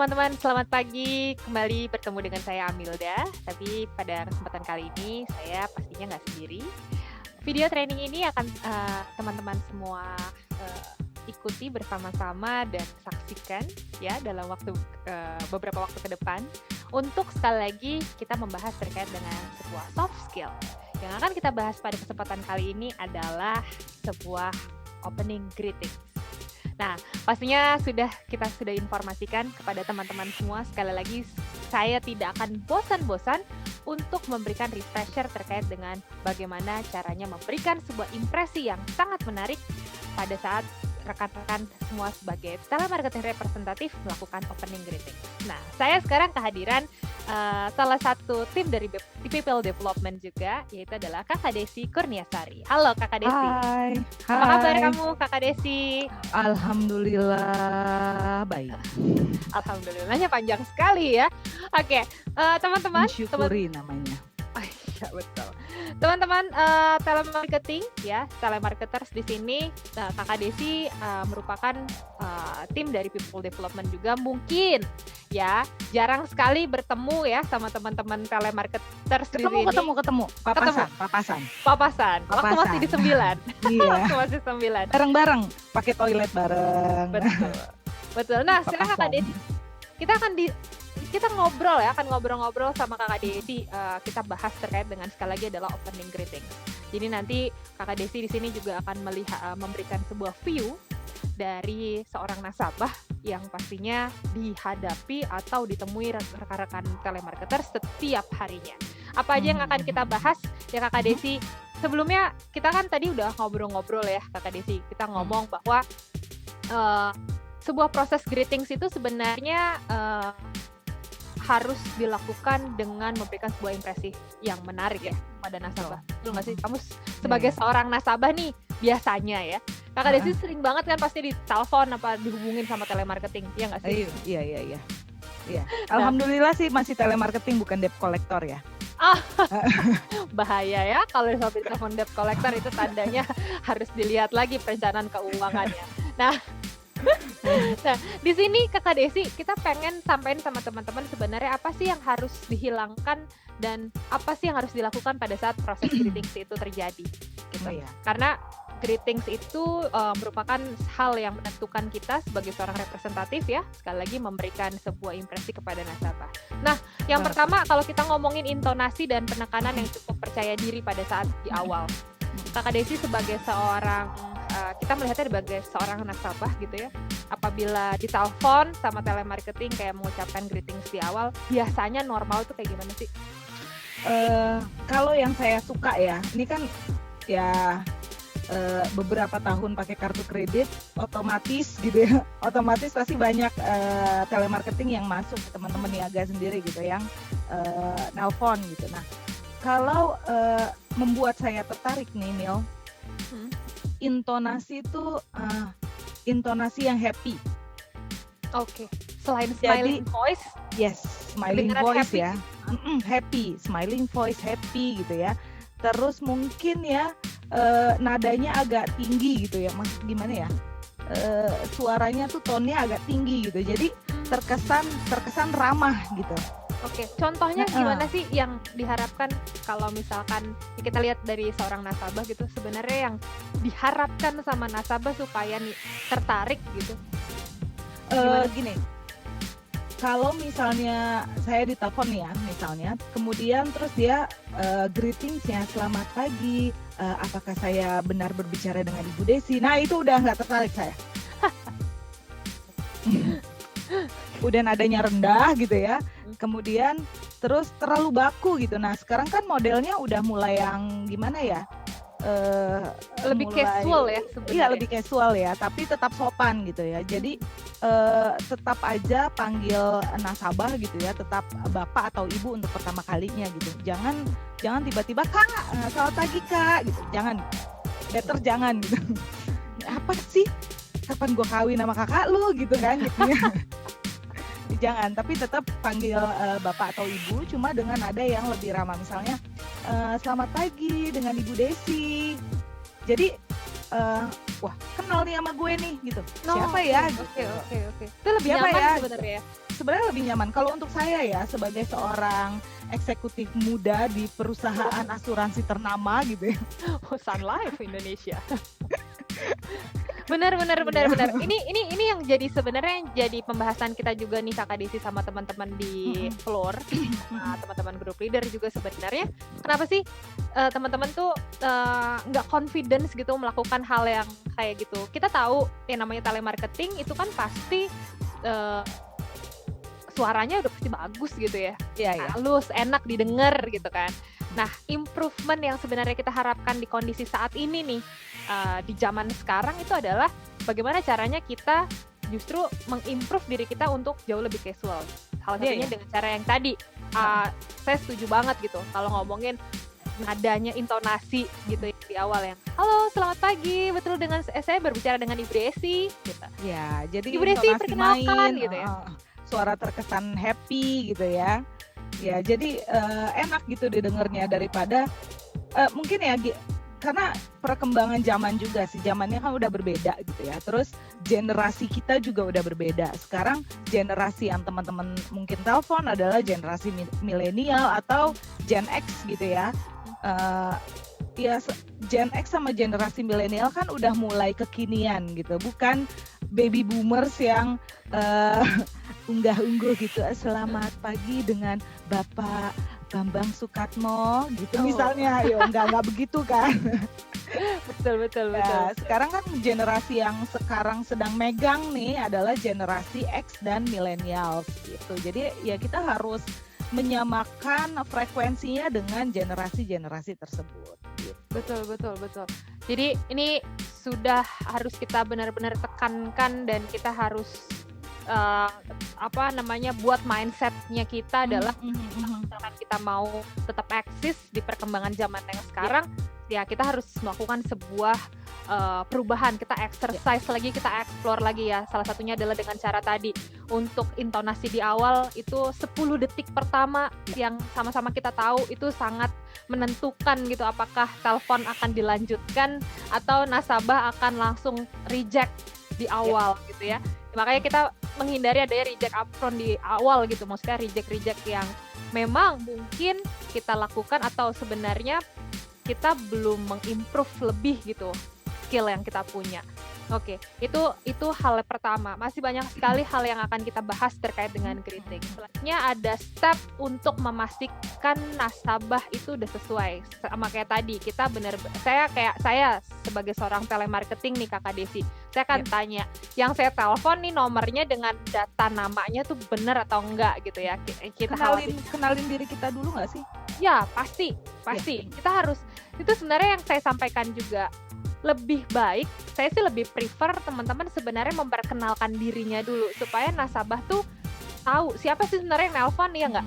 teman-teman, selamat pagi. Kembali bertemu dengan saya Amilda. Tapi pada kesempatan kali ini saya pastinya nggak sendiri. Video training ini akan teman-teman semua ikuti bersama-sama dan saksikan ya dalam beberapa waktu ke depan. Untuk sekali lagi kita membahas terkait dengan sebuah soft skill. Yang akan kita bahas pada kesempatan kali ini adalah sebuah opening greeting. Nah, pastinya kita sudah informasikan kepada teman-teman semua. Sekali lagi, saya tidak akan bosan-bosan untuk memberikan refresher terkait dengan bagaimana caranya memberikan sebuah impresi yang sangat menarik pada saat rekan-rekan semua sebagai telemarketing representatif melakukan opening greeting. Nah, saya sekarang kehadiran salah satu tim dari People Development juga, yaitu adalah Kakak Desi Kurniasari. Halo Kakak Desi. Hai. Apa kabar kamu Kakak Desi? Alhamdulillah baik. Alhamdulillahnya panjang sekali ya. Oke, teman-teman. Mensyukuri namanya. Ya betul. Teman-teman telemarketing ya, telemarketers di sini, Kakak Desi merupakan tim dari People Development juga, mungkin ya jarang sekali bertemu ya sama teman-teman telemarketers di sini. Ketemu. Papasan. Waktu masih di 9. Iya. Waktu masih 9. Bareng-bareng, pakai toilet bareng. Betul. Nah, sekarang Kakak Desi, kita akan ngobrol-ngobrol sama Kakak Desi. Kita bahas terkait dengan sekali lagi adalah opening greeting. Jadi nanti Kakak Desi di sini juga akan memberikan sebuah view dari seorang nasabah yang pastinya dihadapi atau ditemui rekan-rekan telemarketer setiap harinya. Apa aja yang akan kita bahas ya Kakak Desi? Sebelumnya kita kan tadi udah ngobrol-ngobrol ya Kakak Desi. Kita ngomong bahwa sebuah proses greetings itu sebenarnya harus dilakukan dengan memberikan sebuah impresi yang menarik ya pada nasabah. Betul nggak sih? Kamu sebagai seorang nasabah nih biasanya ya, Kakak Desi sering banget kan pasti ditelepon apa dihubungin sama telemarketing, ya nggak sih? Iya. Alhamdulillah sih masih telemarketing bukan debt collector ya. Bahaya ya kalau sampai telepon debt collector, itu tandanya harus dilihat lagi perencanaan keuangannya. Nah, di sini Kakak Desi kita pengen sampaikan sama teman-teman sebenarnya apa sih yang harus dihilangkan dan apa sih yang harus dilakukan pada saat proses greetings itu terjadi gitu. Karena greetings itu merupakan hal yang menentukan kita sebagai seorang representatif ya, sekali lagi memberikan sebuah impresi kepada nasabah. Nah, yang pertama kalau kita ngomongin intonasi dan penekanan yang cukup percaya diri pada saat di awal, Kakak Desi sebagai seorang kita melihatnya sebagai seorang nasabah gitu ya, apabila ditelepon sama telemarketing kayak mengucapkan greetings di awal, biasanya normal tuh kayak gimana sih? Kalau yang saya suka ya, ini kan ya beberapa tahun pakai kartu kredit, otomatis gitu ya, otomatis pasti banyak telemarketing yang masuk ke teman-teman niaga sendiri gitu yang nelpon gitu. Nah, kalau membuat saya tertarik nih Mil, intonasi itu intonasi yang happy. Oke. Selain smiling voice? Yes, smiling voice happy. Ya. Happy, smiling voice, happy gitu ya. Terus mungkin ya nadanya agak tinggi gitu ya. Maksud gimana ya? Suaranya tuh tone-nya agak tinggi gitu. Jadi terkesan ramah gitu. Oke, contohnya gimana sih yang diharapkan kalau misalkan kita lihat dari seorang nasabah gitu, sebenarnya yang diharapkan sama nasabah supaya tertarik gitu? Gini, kalau misalnya saya ditelepon ya misalnya, kemudian terus dia greetingsnya selamat pagi, apakah saya benar berbicara dengan Ibu Desi? Nah itu udah nggak tertarik saya. Udah nadanya rendah gitu ya, kemudian terus terlalu baku gitu. Nah sekarang kan modelnya udah mulai yang gimana ya, lebih casual ya sebenarnya. Iya lebih casual ya, tapi tetap sopan gitu ya. Jadi tetap aja panggil nasabah gitu ya, tetap bapak atau ibu untuk pertama kalinya gitu. Jangan tiba-tiba kak, selamat pagi kak gitu. Better jangan gitu. Apa sih, kapan gue kawin sama kakak lu gitu kan gitu ya. Jangan, tapi tetap panggil bapak atau ibu, cuma dengan nada yang lebih ramah. Misalnya selamat pagi dengan Ibu Desi. Jadi wah kenal nih sama gue nih gitu. Siapa ya? Oke. Itu lebih nyaman sebenarnya ya. sebenarnya lebih nyaman. Kalau untuk saya ya, sebagai seorang eksekutif muda di perusahaan asuransi ternama gitu ya. Sun Life Indonesia. Benar benar benar Iya. benar. Ini yang jadi sebenarnya yang jadi pembahasan kita juga nih Kakak Desi sama teman-teman di Mm-mm. floor, teman-teman group leader juga sebenarnya. Kenapa sih teman-teman tuh nggak confidence gitu melakukan hal yang kayak gitu? Kita tahu yang namanya telemarketing itu kan pasti eh, suaranya udah pasti bagus gitu ya, Iya ya. halus, enak didengar gitu kan. Nah, improvement yang sebenarnya kita harapkan di kondisi saat ini nih, di zaman sekarang itu adalah bagaimana caranya kita justru mengimprove diri kita untuk jauh lebih casual. Salah Iya satunya ya. dengan cara yang tadi, saya setuju banget gitu kalau ngomongin nadanya, intonasi gitu ya di awal yang, "Halo, selamat pagi, betul dengan saya berbicara dengan Ibu Desi," gitu. Ya, jadi "Ibu Desi, intonasi perkenalkan," main, gitu ya. suara terkesan happy gitu ya. Ya, jadi enak gitu didengarnya daripada mungkin ya karena perkembangan zaman juga sih, zamannya kan udah berbeda gitu ya. Terus generasi kita juga udah berbeda. Sekarang generasi yang teman-teman mungkin telepon adalah generasi milenial atau Gen X gitu ya. Ya Gen X sama generasi milenial kan udah mulai kekinian gitu, bukan baby boomers yang unggah-ungguh gitu. Selamat pagi dengan Bapak Bambang Sukatmo gitu misalnya. Yo nggak begitu kan. Betul betul betul. Ya, sekarang kan generasi yang sekarang sedang megang nih adalah generasi X dan millennials gitu. Jadi ya kita harus menyamakan frekuensinya dengan generasi-generasi tersebut. Gitu. Betul betul betul. Jadi ini sudah harus kita benar-benar tekankan dan kita harus buat mindsetnya kita adalah misalkan kita mau tetap eksis di perkembangan zaman yang sekarang, ya kita harus melakukan sebuah perubahan. Kita exercise lagi, kita explore lagi ya. Salah satunya adalah dengan cara tadi untuk intonasi di awal itu 10 detik pertama yang sama-sama kita tahu itu sangat menentukan gitu apakah telepon akan dilanjutkan atau nasabah akan langsung reject di awal gitu ya. Makanya kita menghindari adanya reject upfront di awal gitu, maksudnya reject yang memang mungkin kita lakukan atau sebenarnya kita belum mengimprove lebih gitu skill yang kita punya. Oke, itu hal pertama. Masih banyak sekali hal yang akan kita bahas terkait dengan greeting. Selanjutnya ada step untuk memastikan nasabah itu udah sesuai. Sama kayak tadi, saya sebagai seorang telemarketing nih Kakak Desi, saya akan tanya, yang saya telepon nih nomornya dengan data namanya tuh benar atau enggak gitu ya. Kita kenalin diri kita dulu nggak sih? Ya, pasti. Kita harus, itu sebenarnya yang saya sampaikan juga. Lebih baik, saya sih lebih prefer teman-teman sebenarnya memperkenalkan dirinya dulu supaya nasabah tuh tahu siapa sih sebenarnya yang nelpon ya nggak?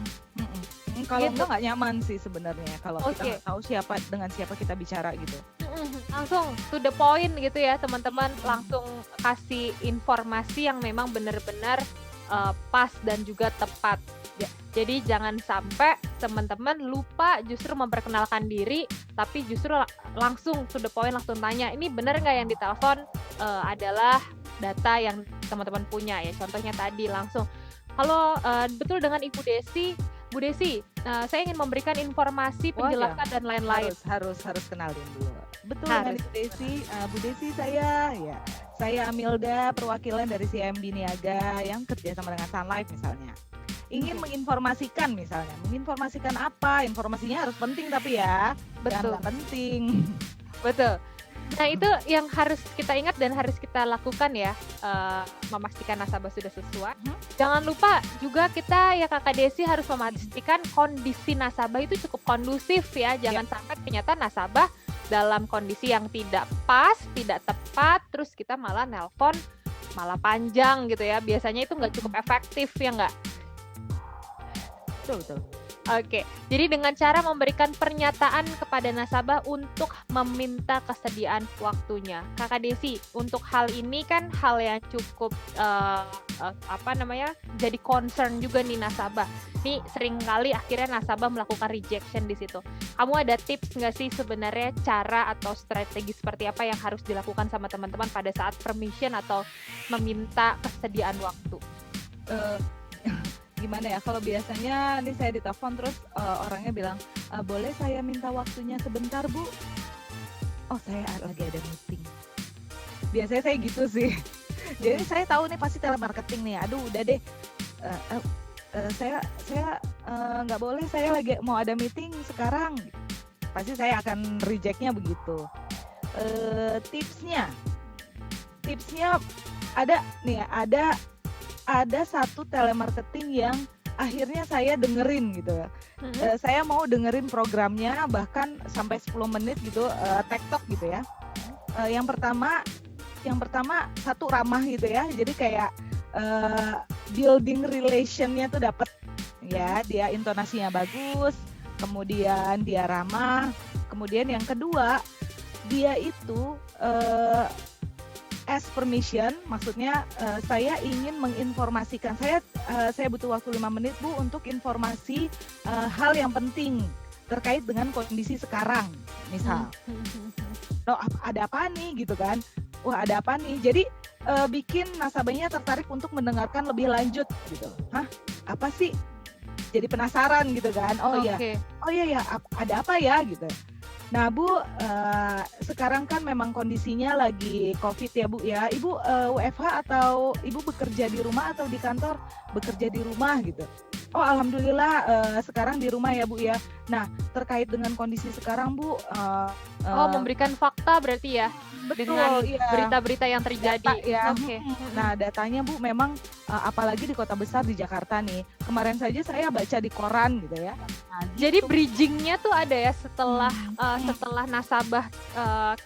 Kalau Gitu. nggak nyaman sih sebenarnya kalau kita nggak tahu dengan siapa kita bicara gitu. Langsung to the point gitu ya teman-teman, langsung kasih informasi yang memang benar-benar pas dan juga tepat. Jadi jangan sampai teman-teman lupa justru memperkenalkan diri, tapi justru langsung to the point, langsung tanya, ini benar nggak yang ditelepon adalah data yang teman-teman punya ya. Contohnya tadi langsung, halo, betul dengan Ibu Desi. Bu Desi, saya ingin memberikan informasi, penjelasan dan lain-lain. Harus kenalin dulu. Betul dengan Ibu Desi. Bu Desi saya Amilda, perwakilan dari CMB Niaga yang kerja sama dengan Sun Life misalnya. Ingin menginformasikan misalnya. Menginformasikan apa? Informasinya harus penting tapi ya. Betul. Jangan penting. Betul. Nah itu yang harus kita ingat dan harus kita lakukan ya, memastikan nasabah sudah sesuai. Jangan lupa juga kita ya Kakak Desi harus memastikan kondisi nasabah itu cukup kondusif ya. Jangan sampai ternyata nasabah dalam kondisi yang tidak pas, tidak tepat, terus kita malah nelpon malah panjang gitu ya. Biasanya itu nggak cukup efektif ya nggak? Betul. Oke, jadi dengan cara memberikan pernyataan kepada nasabah untuk meminta kesediaan waktunya. Kakak Desi, untuk hal ini kan hal yang cukup jadi concern juga nih nasabah. Nih seringkali akhirnya nasabah melakukan rejection di situ. Kamu ada tips nggak sih sebenarnya cara atau strategi seperti apa yang harus dilakukan sama teman-teman pada saat permission atau meminta kesediaan waktu? gimana ya, kalau biasanya nih saya ditelepon terus orangnya bilang, boleh saya minta waktunya sebentar Bu? Oh saya lagi ada meeting. Biasanya saya gitu sih. Jadi saya tahu nih pasti telemarketing nih. Aduh udah deh. Saya nggak boleh, saya lagi mau ada meeting sekarang. Pasti saya akan rejectnya begitu. Tipsnya ada nih ya, ada satu telemarketing yang akhirnya saya dengerin gitu ya. Saya mau dengerin programnya bahkan sampai 10 menit gitu, TikTok gitu ya. Yang pertama satu ramah gitu ya. Jadi kayak building relationnya tuh dapet ya, dia intonasinya bagus, kemudian dia ramah, kemudian yang kedua dia itu ask permission, maksudnya saya ingin menginformasikan, saya butuh waktu 5 menit Bu untuk informasi hal yang penting terkait dengan kondisi sekarang, misal. Loh, ada apa nih gitu kan? Wah, ada apa nih? Jadi bikin nasabahnya tertarik untuk mendengarkan lebih lanjut gitu. Hah? Apa sih? Jadi penasaran gitu kan? Oh iya, ada apa ya gitu. Nah Bu, sekarang kan memang kondisinya lagi COVID ya Bu ya. Ibu WFH atau Ibu bekerja di rumah atau di kantor? Bekerja di rumah gitu. Oh alhamdulillah sekarang di rumah ya Bu ya. Nah terkait dengan kondisi sekarang Bu. Memberikan fakta berarti ya? Betul, dengan iya. berita-berita yang terjadi. Data, ya. Oke. Nah datanya Bu memang apalagi di kota besar di Jakarta nih. Kemarin saja saya baca di koran gitu ya. Nah, Jadi gitu. bridgingnya tuh ada ya setelah nasabah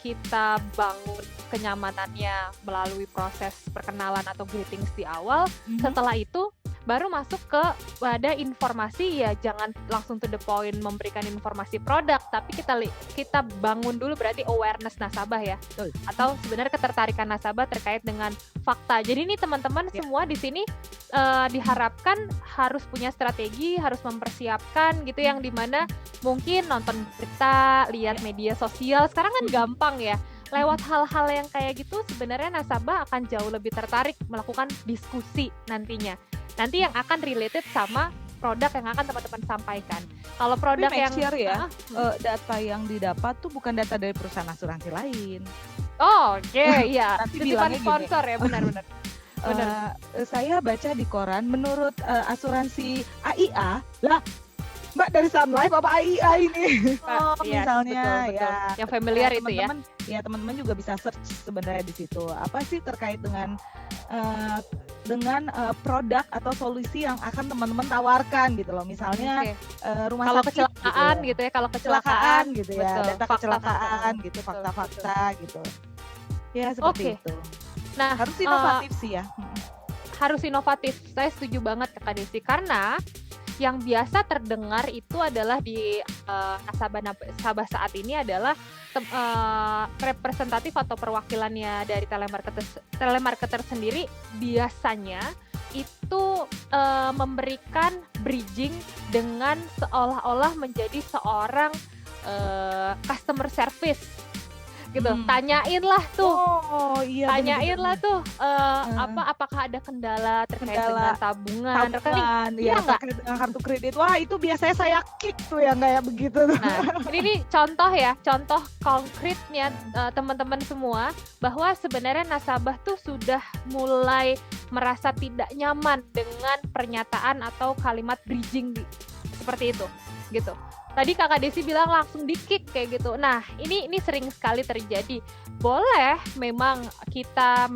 kita bangun kenyamanannya melalui proses perkenalan atau greetings di awal. Setelah itu baru masuk ke pada informasi, ya jangan langsung to the point memberikan informasi produk, tapi kita bangun dulu berarti awareness nasabah ya. Betul. Atau sebenarnya ketertarikan nasabah terkait dengan fakta. Jadi ini teman-teman semua di sini diharapkan harus punya strategi, harus mempersiapkan gitu, yang dimana mungkin nonton berita, lihat media sosial, sekarang kan gampang ya. Lewat hal-hal yang kayak gitu sebenarnya nasabah akan jauh lebih tertarik melakukan diskusi nantinya. Nanti yang akan related sama produk yang akan teman-teman sampaikan. Kalau produk Tapi yang share ya, data yang didapat tuh bukan data dari perusahaan asuransi lain. Oke, iya. Nanti Titipan bilangnya sponsor ya, benar-benar. Saya baca di koran menurut asuransi AIA lah. Mbak dari Sun Life apa AIA ini? Yes, Misalnya betul. ya. Yang familiar itu ya. Teman-teman juga bisa search sebenarnya di situ. Apa sih terkait dengan produk atau solusi yang akan teman-teman tawarkan gitu loh. Misalnya rumah kalau sakit kecelakaan gitu ya, kalau kecelakaan gitu ya, betul, data kecelakaan gitu, fakta-fakta gitu. Ya seperti itu. Nah, harus inovatif sih ya. Harus inovatif. Saya setuju banget Kak Desi, karena yang biasa terdengar itu adalah di nasabah saat ini adalah representatif atau perwakilannya dari telemarketer sendiri biasanya itu memberikan bridging dengan seolah-olah menjadi seorang customer service gitu. Tanyainlah tuh. Tanyainlah tuh apakah ada kendala terkait dengan tabungan, ya, terkait dengan kartu kredit. Wah, itu biasanya saya kick tuh yang kayak begitu. Nah, ini contoh ya, contoh konkretnya teman-teman semua, bahwa sebenarnya nasabah tuh sudah mulai merasa tidak nyaman dengan pernyataan atau kalimat bridging seperti itu gitu. Tadi Kakak Desi bilang langsung di-kick kayak gitu. Nah, ini sering sekali terjadi. Boleh memang kita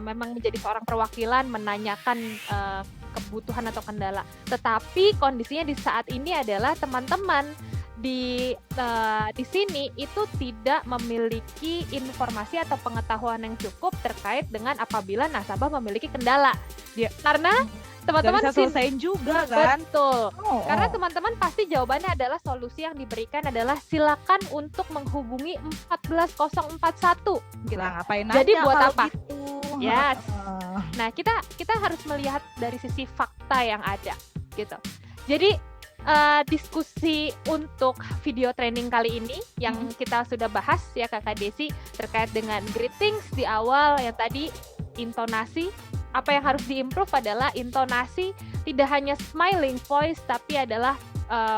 memang menjadi seorang perwakilan menanyakan kebutuhan atau kendala. Tetapi kondisinya di saat ini adalah teman-teman di sini itu tidak memiliki informasi atau pengetahuan yang cukup terkait dengan apabila nasabah memiliki kendala. Karena teman-teman bisa selesaiin juga kan? Betul. Karena teman-teman pasti jawabannya adalah solusi yang diberikan adalah silakan untuk menghubungi 14041 gitu. Nah, ngapain jadi aja buat kalau apa? Gitu. Yes. Nah, kita harus melihat dari sisi fakta yang ada gitu. Jadi diskusi untuk video training kali ini yang kita sudah bahas ya Kakak Desi terkait dengan greetings di awal yang tadi, intonasi, apa yang harus diimprove adalah intonasi, tidak hanya smiling voice, tapi adalah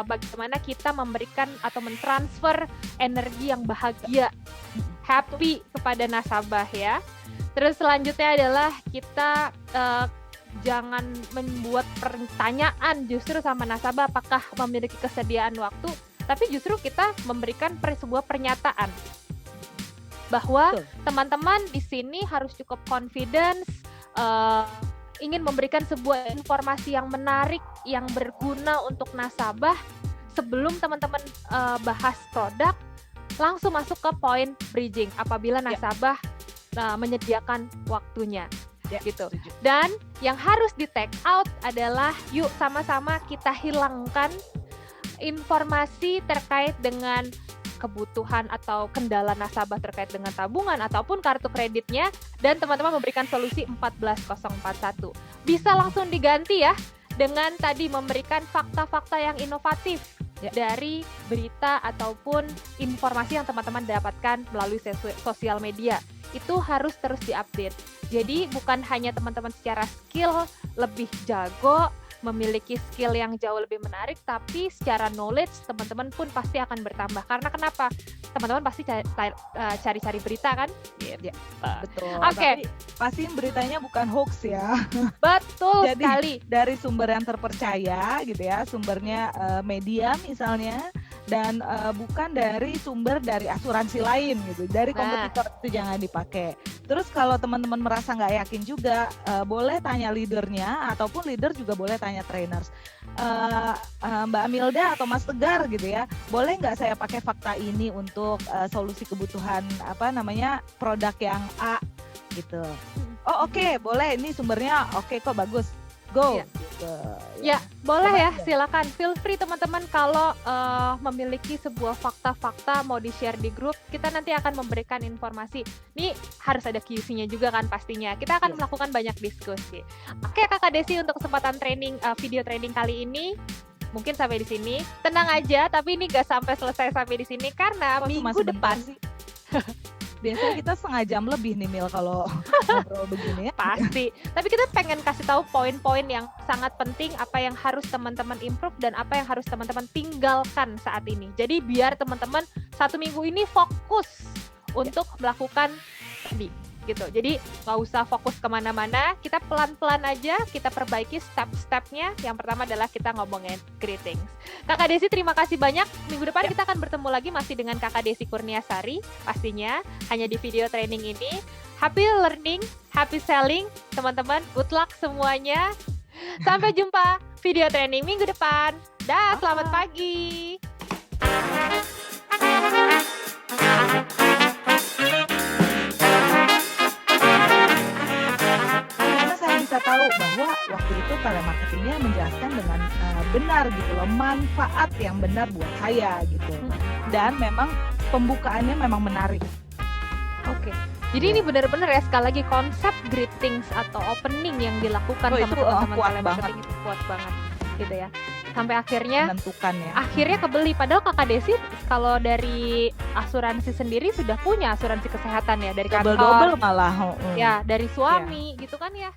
bagaimana kita memberikan atau mentransfer energi yang bahagia, happy kepada nasabah ya. Terus selanjutnya adalah kita jangan membuat pertanyaan justru sama nasabah apakah memiliki kesediaan waktu, tapi justru kita memberikan sebuah pernyataan bahwa teman-teman di sini harus cukup confidence, ingin memberikan sebuah informasi yang menarik, yang berguna untuk nasabah. Sebelum teman-teman bahas produk, langsung masuk ke poin bridging apabila nasabah menyediakan waktunya. Gitu. Dan yang harus di take out adalah yuk sama-sama kita hilangkan informasi terkait dengan kebutuhan atau kendala nasabah terkait dengan tabungan ataupun kartu kreditnya, dan teman-teman memberikan solusi 14041. Bisa langsung diganti ya dengan tadi memberikan fakta-fakta yang inovatif dari berita ataupun informasi yang teman-teman dapatkan melalui sosial media. Itu harus terus diupdate. Jadi bukan hanya teman-teman secara skill lebih jago, memiliki skill yang jauh lebih menarik, tapi secara knowledge teman-teman pun pasti akan bertambah. Karena kenapa? Teman-teman pasti cari-cari berita kan? Ya, betul. Oke. Pasti beritanya bukan hoax ya. Betul Jadi, sekali. Dari sumber yang terpercaya gitu ya, sumbernya media misalnya, dan bukan dari sumber dari asuransi lain gitu, dari kompetitor itu jangan dipakai. Terus kalau teman-teman merasa nggak yakin juga, boleh tanya leadernya ataupun leader juga boleh tanya trainers. Mbak Amilda atau Mas Tegar gitu ya, boleh nggak saya pakai fakta ini untuk solusi kebutuhan produk yang A gitu. Oh oke, boleh, ini sumbernya oke kok, bagus, go. Gitu. Ya, boleh ya, silakan. Feel free teman-teman kalau memiliki sebuah fakta-fakta mau di-share di grup, kita nanti akan memberikan informasi. Ini harus ada QC-nya juga kan pastinya. Kita akan melakukan banyak diskusi. Oke, Kakak Desi, untuk kesempatan video training kali ini mungkin sampai di sini. Tenang aja, tapi ini gak sampai selesai sampai di sini karena minggu depan sih. Biasanya kita setengah jam lebih nih Mil kalau ngobrol begini ya. Pasti. Tapi kita pengen kasih tahu poin-poin yang sangat penting, apa yang harus teman-teman improve dan apa yang harus teman-teman tinggalkan saat ini. Jadi biar teman-teman 1 minggu ini fokus untuk melakukan tadi gitu. Jadi nggak usah fokus kemana-mana, kita pelan-pelan aja, kita perbaiki step-stepnya. Yang pertama adalah kita ngomongin greetings. Kakak Desi, terima kasih banyak. Minggu depan kita akan bertemu lagi masih dengan Kakak Desi Kurniasari, pastinya hanya di video training ini. Happy learning, happy selling, teman-teman. Good luck semuanya. Sampai jumpa video training minggu depan. Dah, selamat pagi. Bisa tahu bahwa waktu itu telemarketingnya menjelaskan dengan benar gitu loh, manfaat yang benar buat saya gitu, dan memang pembukaannya memang menarik. Oke. Jadi ini benar-benar ya, sekali lagi konsep greetings atau opening yang dilakukan sama teman-teman telemarketing itu kuat banget gitu ya. Sampai akhirnya menentukan ya. Akhirnya kebeli, padahal Kakak Desi kalau dari asuransi sendiri sudah punya asuransi kesehatan ya, dari kantor. Double malah. Ya, dari suami gitu kan ya.